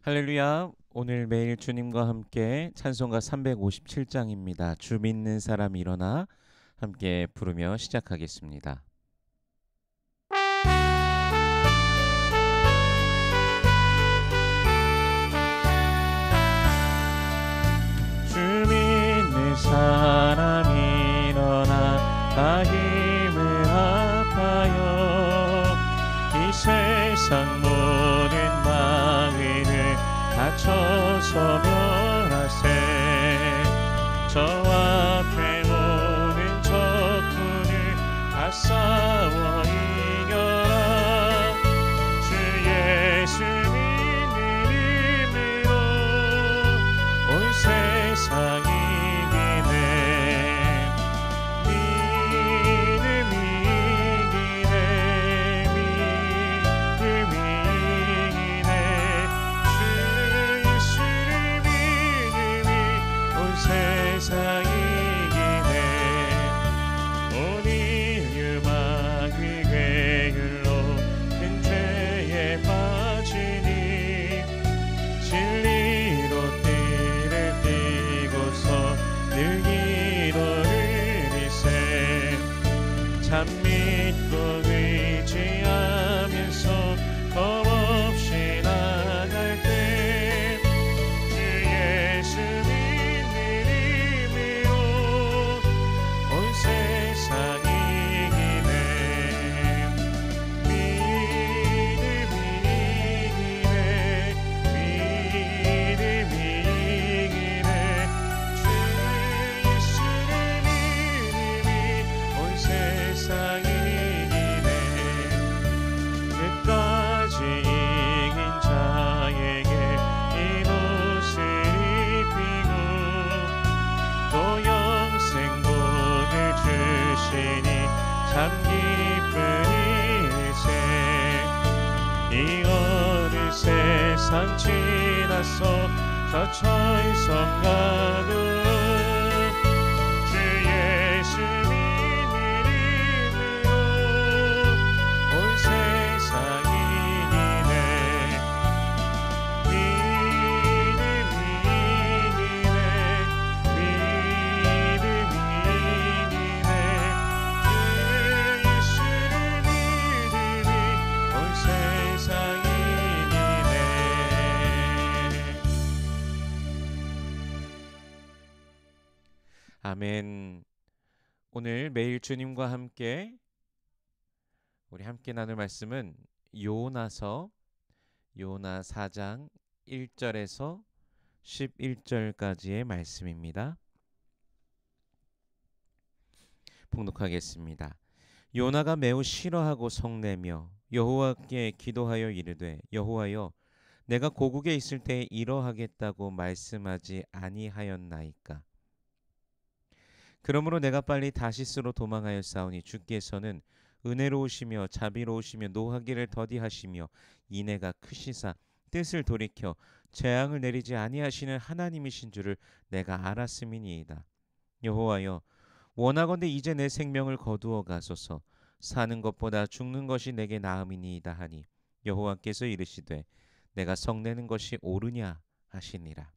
할렐루야. 오늘 매일 주님과 함께 찬송가 357장입니다. 주 믿는 사람 일어나 함께 부르며 시작하겠습니다. 주 믿는 사람 일어나 다 힘을 합하여 이 세상 모든 마귀를 다쳐서 멸하세. 저 앞에 오는 적군을 다 싸워 이겨라. 주 예수 믿는 힘으로 온 세상이 이기네. 믿음이 이기네. 믿음이 이기네. 주 예수를 믿음이 온 세상이 이기네. 온 인류 마귀 괴율로 큰 죄에 빠지니 진리로 띠를 띠고서 늘 기도를 이세. 참 믿고 의지하면서 겁없이 나갈 때 주 예수 믿는 힘으로 온 세상이 이기네. 믿음이 이기네. 믿음이 이기네. 주 예수를 믿음이 온 세상이 이기네. 끝까지 이긴 자에게 이 옷을 입히고 또 영생 복을 주시니 참 기쁜 일세. 이 어느 세상 지나서 저 천성 가도 주 예수 믿는 힘으로 온 세상이 이기네. 믿음이 이기네. 믿음이 이기네. 주 예수를 믿음이 온 세상이 이기네. 아멘. 오늘 매일 주님과 함께 우리 함께 나눌 말씀은 요나 4장 1절에서 11절까지의 말씀입니다. 봉독하겠습니다. 요나가 매우 싫어하고 성내며 여호와께 기도하여 이르되 여호와여 내가 고국에 있을 때에 이러하겠다고 말씀하지 아니하였나이까. 그러므로 내가 빨리 다시스로 도망하였사오니 주께서는 은혜로우시며 자비로우시며 노하기를 더디하시며 인애가 크시사 뜻을 돌이켜 재앙을 내리지 아니하시는 하나님이신 줄을 내가 알았음이니이다. 여호와여 원하건대 이제 내 생명을 거두어 가소서. 사는 것보다 죽는 것이 내게 나음이니이다 하니 여호와께서 이르시되 내가 성내는 것이 옳으냐 하시니라.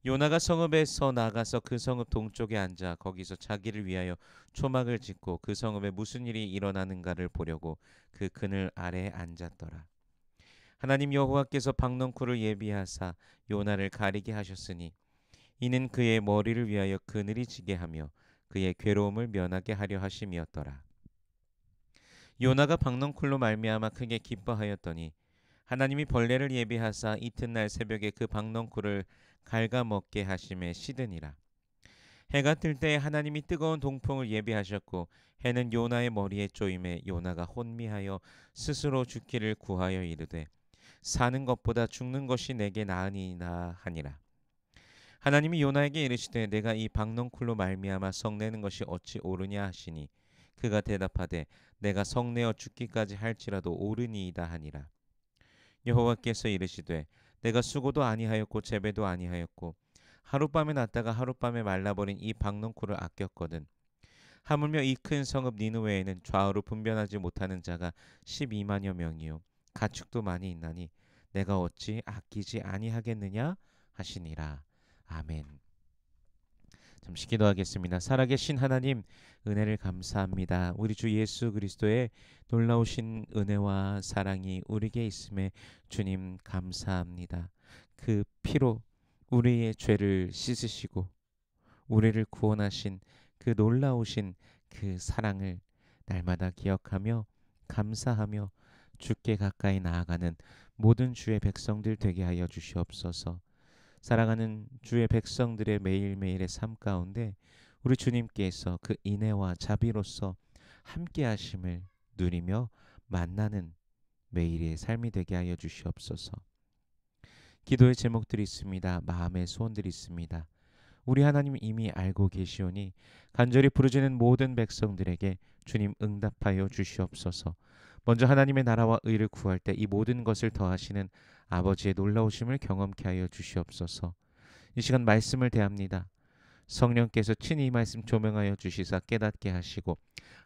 요나가 성읍에서 나가서 그 성읍 동쪽에 앉아 거기서 자기를 위하여 초막을 짓고 그 성읍에 무슨 일이 일어나는가를 보려고 그 그늘 아래에 앉았더라. 하나님 여호와께서 박넝쿨을 예비하사 요나를 가리게 하셨으니 이는 그의 머리를 위하여 그늘이 지게 하며 그의 괴로움을 면하게 하려 하심이었더라. 요나가 박넝쿨로 말미암아 크게 기뻐하였더니 하나님이 벌레를 예비하사 이튿날 새벽에 그 박넝쿨을 갉아먹게 하심에 시드니라. 해가 뜰 때에 하나님이 뜨거운 동풍을 예비하셨고 해는 요나의 머리에 쪼임에 요나가 혼미하여 스스로 죽기를 구하여 이르되 사는 것보다 죽는 것이 내게 나으니이다 하니라. 하나님이 요나에게 이르시되 내가 이 박넝쿨로 말미암아 성내는 것이 어찌 옳으냐 하시니 그가 대답하되 내가 성내어 죽기까지 할지라도 옳으니이다 하니라. 여호와께서 이르시되 내가 수고도 아니하였고 재배도 아니하였고 하룻밤에 났다가 하룻밤에 말라버린 이 박넝쿨을 아꼈거든. 하물며 이 큰 성읍 니느웨에는 좌우로 분변하지 못하는 자가 12만여 명이요 가축도 많이 있나니 내가 어찌 아끼지 아니하겠느냐 하시니라. 아멘. 잠시 기도하겠습니다. 살아계신 하나님, 은혜를 감사합니다. 우리 주 예수 그리스도의 놀라우신 은혜와 사랑이 우리에게 있음에 주님 감사합니다. 그 피로 우리의 죄를 씻으시고 우리를 구원하신 그 놀라우신 그 사랑을 날마다 기억하며 감사하며 주께 가까이 나아가는 모든 주의 백성들 되게 하여 주시옵소서. 사랑하는 주의 백성들의 매일매일의 삶 가운데 우리 주님께서 그 인애와 자비로서 함께 하심을 누리며 만나는 매일의 삶이 되게 하여 주시옵소서. 기도의 제목들이 있습니다. 마음의 소원들이 있습니다. 우리 하나님 이미 알고 계시오니 간절히 부르짖는 모든 백성들에게 주님 응답하여 주시옵소서. 먼저 하나님의 나라와 의를 구할 때 이 모든 것을 더하시는 아버지의 놀라우심을 경험케 하여 주시옵소서. 이 시간 말씀을 대합니다. 성령께서 친히 이 말씀 조명하여 주시사 깨닫게 하시고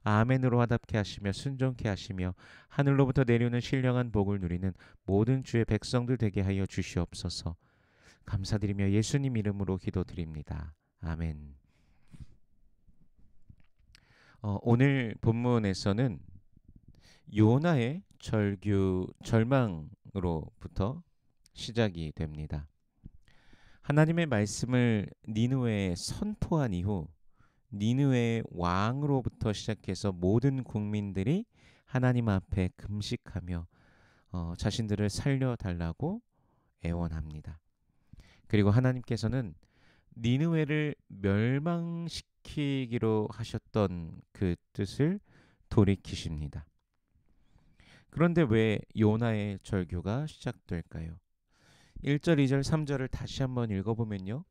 아멘으로 화답케 하시며 순종케 하시며 하늘로부터 내려오는 신령한 복을 누리는 모든 주의 백성들 되게 하여 주시옵소서. 감사드리며 예수님 이름으로 기도드립니다. 아멘. 오늘 본문에서는 요나의 절망으로부터 시작이 됩니다. 하나님의 말씀을 니느웨에 선포한 이후 니느웨의 왕으로부터 시작해서 모든 국민들이 하나님 앞에 금식하며 자신들을 살려달라고 애원합니다. 그리고 하나님께서는 니느웨를 멸망시키기로 하셨던 그 뜻을 돌이키십니다. 그런데 왜 요나의 절규가 시작될까요? 1절, 2절, 3절을 다시 한번 읽어보면요.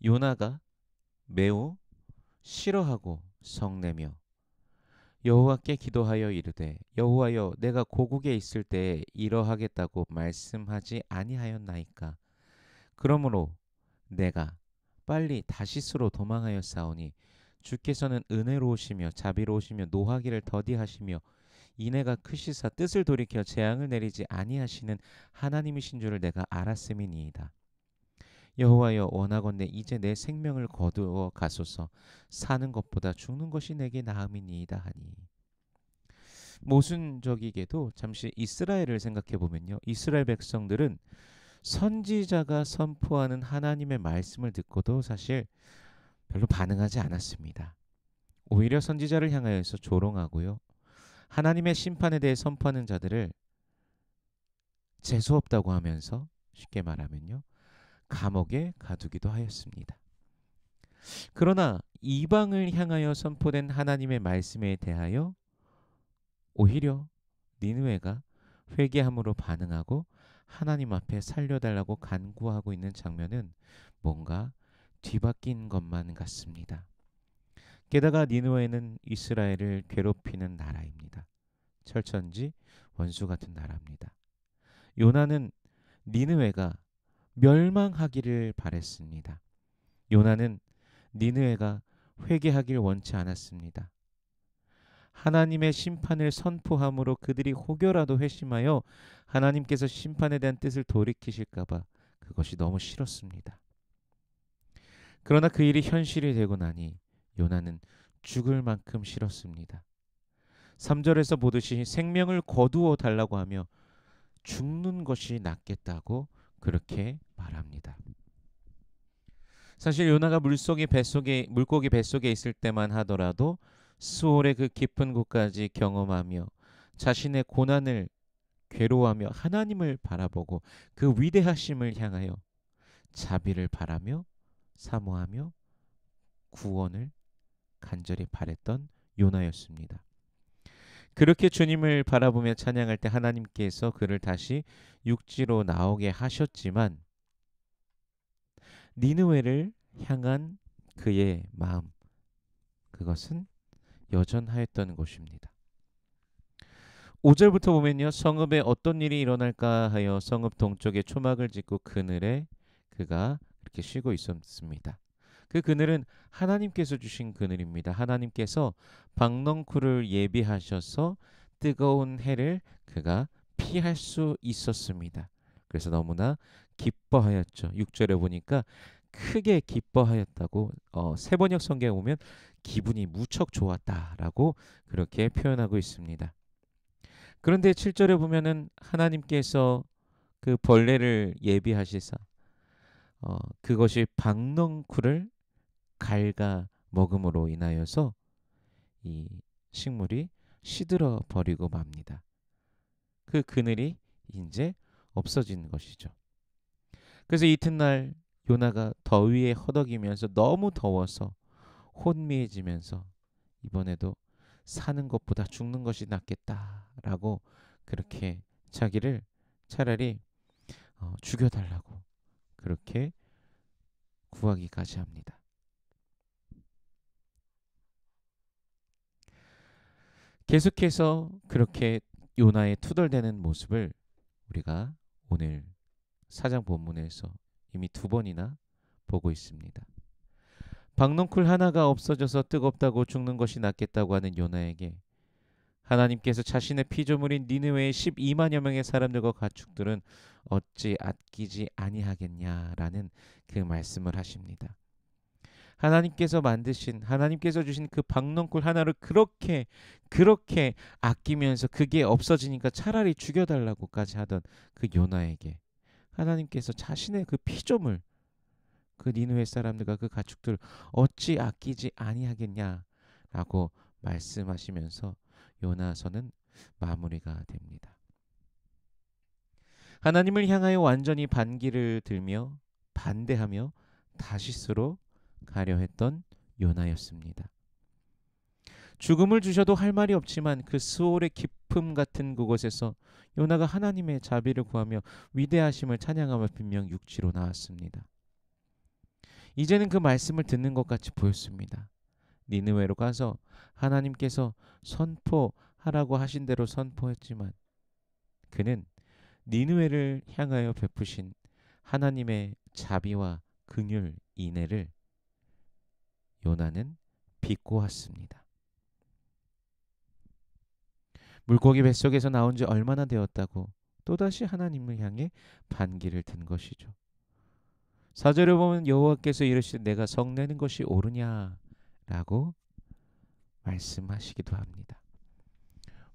요나가 매우 싫어하고 성내며 여호와께 기도하여 이르되 여호와여 내가 고국에 있을 때에 이러하겠다고 말씀하지 아니하였나이까. 그러므로 내가 빨리 다시스로 도망하였사오니 주께서는 은혜로우시며 자비로우시며 노하기를 더디하시며 인애가 크시사 뜻을 돌이켜 재앙을 내리지 아니하시는 하나님이신 줄을 내가 알았음이니이다. 여호와여 원하건대 이제 내 생명을 거두어 가소서. 사는 것보다 죽는 것이 내게 나음이니이다 하니. 모순적이게도 잠시 이스라엘을 생각해 보면요. 이스라엘 백성들은 선지자가 선포하는 하나님의 말씀을 듣고도 사실 별로 반응하지 않았습니다. 오히려 선지자를 향하여서 조롱하고요. 하나님의 심판에 대해 선포하는 자들을 재수없다고 하면서 쉽게 말하면요. 감옥에 가두기도 하였습니다. 그러나 이방을 향하여 선포된 하나님의 말씀에 대하여 오히려 니느웨가 회개함으로 반응하고 하나님 앞에 살려달라고 간구하고 있는 장면은 뭔가 뒤바뀐 것만 같습니다. 게다가 니느웨는 이스라엘을 괴롭히는 나라입니다. 철천지 원수 같은 나라입니다. 요나는 니느웨가 멸망하기를 바랬습니다. 요나는 니느웨가 회개하길 원치 않았습니다. 하나님의 심판을 선포함으로 그들이 혹여라도 회심하여 하나님께서 심판에 대한 뜻을 돌이키실까봐 그것이 너무 싫었습니다. 그러나 그 일이 현실이 되고 나니 요나는 죽을 만큼 싫었습니다. 3절에서 보듯이 생명을 거두어 달라고 하며 죽는 것이 낫겠다고 그렇게 말합니다. 사실 요나가 물고기 뱃속에 있을 때만 하더라도 스올의 그 깊은 곳까지 경험하며 자신의 고난을 괴로워하며 하나님을 바라보고 그 위대하심을 향하여 자비를 바라며 사모하며 구원을 간절히 바랬던 요나였습니다. 그렇게 주님을 바라보며 찬양할 때 하나님께서 그를 다시 육지로 나오게 하셨지만 니느웨를 향한 그의 마음, 그것은 여전하였던 것입니다. 5절부터 보면요. 성읍에 어떤 일이 일어날까 하여 성읍 동쪽에 초막을 짓고 그늘에 그가 이렇게 쉬고 있었습니다. 그 그늘은 하나님께서 주신 그늘입니다. 하나님께서 박넝쿨을 예비하셔서 뜨거운 해를 그가 피할 수 있었습니다. 그래서 너무나 기뻐하였죠. 6절에 보니까 크게 기뻐하였다고 세번역 성경에 보면 기분이 무척 좋았다라고 그렇게 표현하고 있습니다. 그런데 7절에 보면은 하나님께서 그 벌레를 예비하시사 그것이 박넝쿨을 갉아 먹음으로 인하여서 이 식물이 시들어 버리고 맙니다. 그 그늘이 이제 없어지는 것이죠. 그래서 이튿날 요나가 더위에 허덕이면서 너무 더워서 혼미해지면서 이번에도 사는 것보다 죽는 것이 낫겠다라고 그렇게 자기를 차라리 죽여달라고 그렇게 구하기까지 합니다. 계속해서 그렇게 요나의 투덜대는 모습을 우리가 오늘 사장 본문에서 이미 2번이나 보고 있습니다. 박넝쿨 하나가 없어져서 뜨겁다고 죽는 것이 낫겠다고 하는 요나에게 하나님께서 자신의 피조물인 니느웨의 12만여 명의 사람들과 가축들은 어찌 아끼지 아니하겠냐라는 그 말씀을 하십니다. 하나님께서 주신 그 박넝쿨 하나를 그렇게 아끼면서 그게 없어지니까 차라리 죽여달라고까지 하던 그 요나에게 하나님께서 자신의 그 피조물, 그 니느웨 사람들과 그 가축들 어찌 아끼지 아니하겠냐라고 말씀하시면서 요나서는 마무리가 됩니다. 하나님을 향하여 완전히 반기를 들며 반대하며 다시스로 가려 했던 요나였습니다. 죽음을 주셔도 할 말이 없지만 그 스올의 깊음 같은 그곳에서 요나가 하나님의 자비를 구하며 위대하심을 찬양하며 분명 육지로 나왔습니다. 이제는 그 말씀을 듣는 것 같이 보였습니다. 니느웨로 가서 하나님께서 선포하라고 하신 대로 선포했지만 그는 니느웨를 향하여 베푸신 하나님의 자비와 긍휼 인애를 요나는 비꼬았습니다. 물고기 뱃속에서 나온 지 얼마나 되었다고 또다시 하나님을 향해 반기를 든 것이죠. 4절에 보면 여호와께서 이르시되 내가 성내는 것이 옳으냐라고 말씀하시기도 합니다.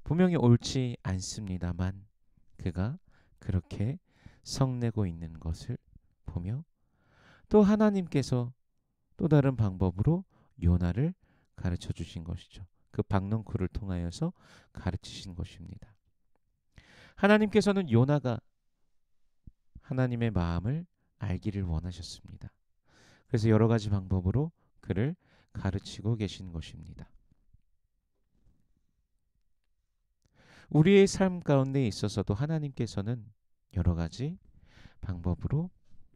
분명히 옳지 않습니다만 그가 그렇게 성내고 있는 것을 보며 또 하나님께서 또 다른 방법으로 요나를 가르쳐 주신 것이죠. 그 박넝쿨을 통하여서 가르치신 것입니다. 하나님께서는 요나가 하나님의 마음을 알기를 원하셨습니다. 그래서 여러 가지 방법으로 그를 가르치고 계신 것입니다. 우리의 삶 가운데 있어서도 하나님께서는 여러 가지 방법으로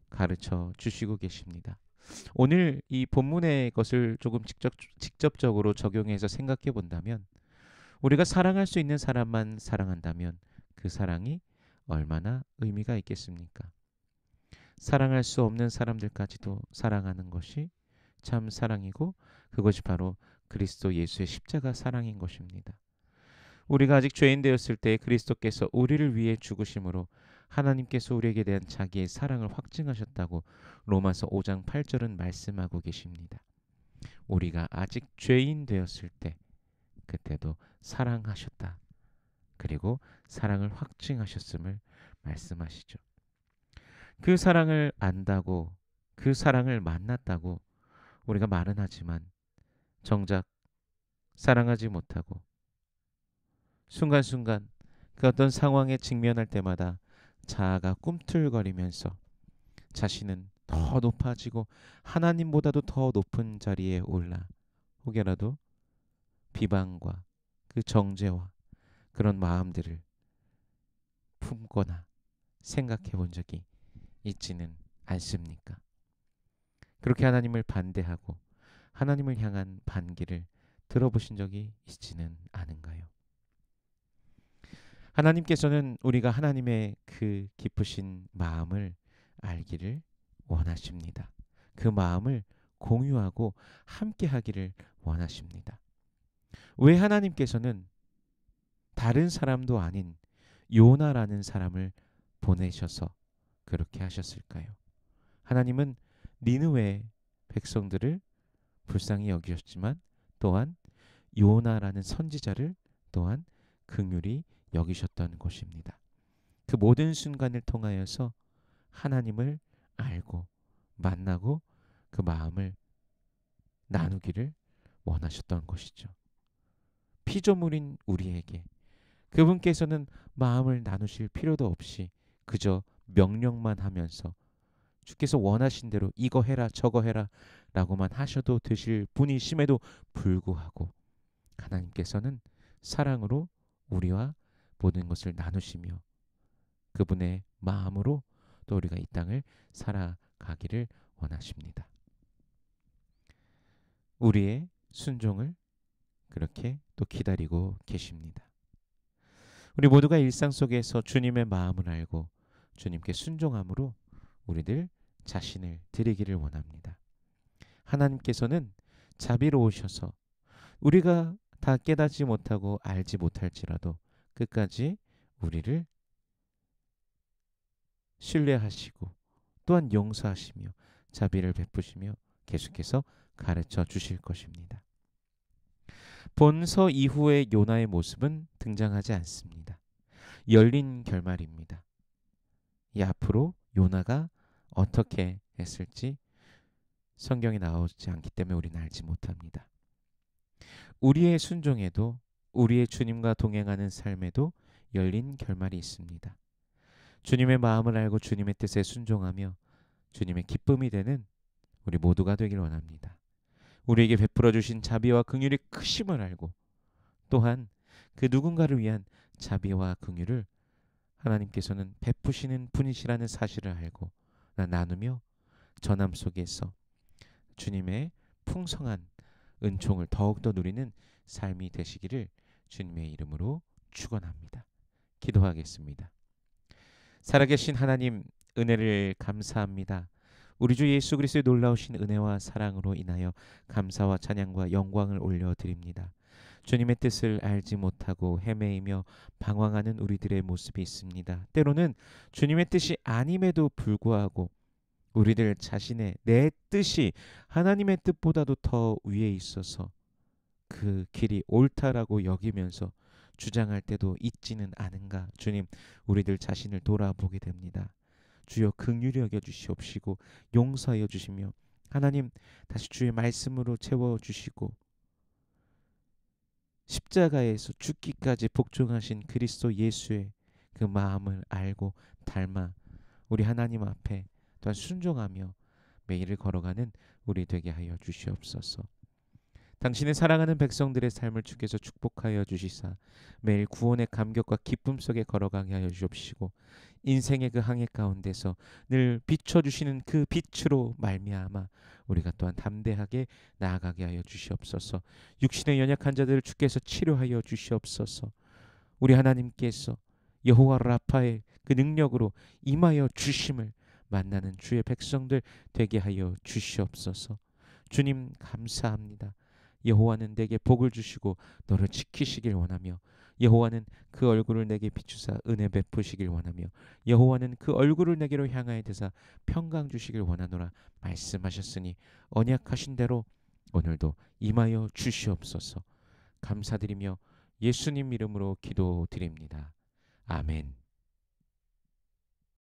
가르쳐 주시고 계십니다. 오늘 이 본문의 것을 조금 직접적으로 적용해서 생각해 본다면 우리가 사랑할 수 있는 사람만 사랑한다면 그 사랑이 얼마나 의미가 있겠습니까? 사랑할 수 없는 사람들까지도 사랑하는 것이 참 사랑이고 그것이 바로 그리스도 예수의 십자가 사랑인 것입니다. 우리가 아직 죄인 되었을 때 그리스도께서 우리를 위해 죽으심으로 하나님께서 우리에게 대한 자기의 사랑을 확증하셨다고 로마서 5장 8절은 말씀하고 계십니다. 우리가 아직 죄인 되었을 때 그때도 사랑하셨다. 그리고 사랑을 확증하셨음을 말씀하시죠. 그 사랑을 안다고 그 사랑을 만났다고 우리가 말은 하지만 정작 사랑하지 못하고 순간순간 그 어떤 상황에 직면할 때마다 자아가 꿈틀거리면서 자신은 더 높아지고 하나님보다도 더 높은 자리에 올라 혹여라도 비방과 그 정죄와 그런 마음들을 품거나 생각해 본 적이 있지는 않습니까? 그렇게 하나님을 반대하고 하나님을 향한 반기를 들어보신 적이 있지는 않은가요? 하나님께서는 우리가 하나님의 그 깊으신 마음을 알기를 원하십니다. 그 마음을 공유하고 함께 하기를 원하십니다. 왜 하나님께서는 다른 사람도 아닌 요나라는 사람을 보내셔서 그렇게 하셨을까요? 하나님은 니느웨 백성들을 불쌍히 여기셨지만 또한 요나라는 선지자를 또한 긍휼히 여기셨던 것입니다. 그 모든 순간을 통하여서 하나님을 알고 만나고 그 마음을 나누기를 원하셨던 것이죠. 피조물인 우리에게 그분께서는 마음을 나누실 필요도 없이 그저 명령만 하면서 주께서 원하신 대로 이거 해라 저거 해라 라고만 하셔도 되실 분이심에도 불구하고 하나님께서는 사랑으로 우리와 모든 것을 나누시며 그분의 마음으로 또 우리가 이 땅을 살아가기를 원하십니다. 우리의 순종을 그렇게 또 기다리고 계십니다. 우리 모두가 일상 속에서 주님의 마음을 알고 주님께 순종함으로 우리들 자신을 드리기를 원합니다. 하나님께서는 자비로우셔서 우리가 다 깨닫지 못하고 알지 못할지라도 끝까지 우리를 신뢰하시고 또한 용서하시며 자비를 베푸시며 계속해서 가르쳐 주실 것입니다. 본서 이후의 요나의 모습은 등장하지 않습니다. 열린 결말입니다. 이 앞으로 요나가 어떻게 했을지 성경에 나오지 않기 때문에 우리는 알지 못합니다. 우리의 순종에도 우리의 주님과 동행하는 삶에도 열린 결말이 있습니다. 주님의 마음을 알고 주님의 뜻에 순종하며 주님의 기쁨이 되는 우리 모두가 되길 원합니다. 우리에게 베풀어 주신 자비와 긍휼의 크심을 알고 또한 그 누군가를 위한 자비와 긍휼을 하나님께서는 베푸시는 분이시라는 사실을 알고 나누며 전함 속에서 주님의 풍성한 은총을 더욱더 누리는 삶이 되시기를 주님의 이름으로 축원합니다. 기도하겠습니다. 살아계신 하나님, 은혜를 감사합니다. 우리 주 예수 그리스도의 놀라우신 은혜와 사랑으로 인하여 감사와 찬양과 영광을 올려드립니다. 주님의 뜻을 알지 못하고 헤매이며 방황하는 우리들의 모습이 있습니다. 때로는 주님의 뜻이 아님에도 불구하고 우리들 자신의 내 뜻이 하나님의 뜻보다도 더 위에 있어서 그 길이 옳다라고 여기면서 주장할 때도 있지는 않은가. 주님, 우리들 자신을 돌아보게 됩니다. 주여 긍휼히 여겨 주시옵시고 용서하여 주시며 하나님 다시 주의 말씀으로 채워 주시고 십자가에서 죽기까지 복종하신 그리스도 예수의 그 마음을 알고 닮아 우리 하나님 앞에 또한 순종하며 매일을 걸어가는 우리 되게 하여 주시옵소서. 당신의 사랑하는 백성들의 삶을 주께서 축복하여 주시사 매일 구원의 감격과 기쁨 속에 걸어가게 하여 주옵시고 인생의 그 항해 가운데서 늘 비춰주시는 그 빛으로 말미암아 우리가 또한 담대하게 나아가게 하여 주시옵소서. 육신의 연약한 자들을 주께서 치료하여 주시옵소서. 우리 하나님께서 여호와 라파의 그 능력으로 임하여 주심을 만나는 주의 백성들 되게 하여 주시옵소서. 주님 감사합니다. 여호와는 내게 복을 주시고 너를 지키시길 원하며 여호와는 그 얼굴을 내게 비추사 은혜 베푸시길 원하며 여호와는 그 얼굴을 내게로 향하여 드사 평강 주시길 원하노라 말씀하셨으니 언약하신 대로 오늘도 임하여 주시옵소서. 감사드리며 예수님 이름으로 기도드립니다. 아멘.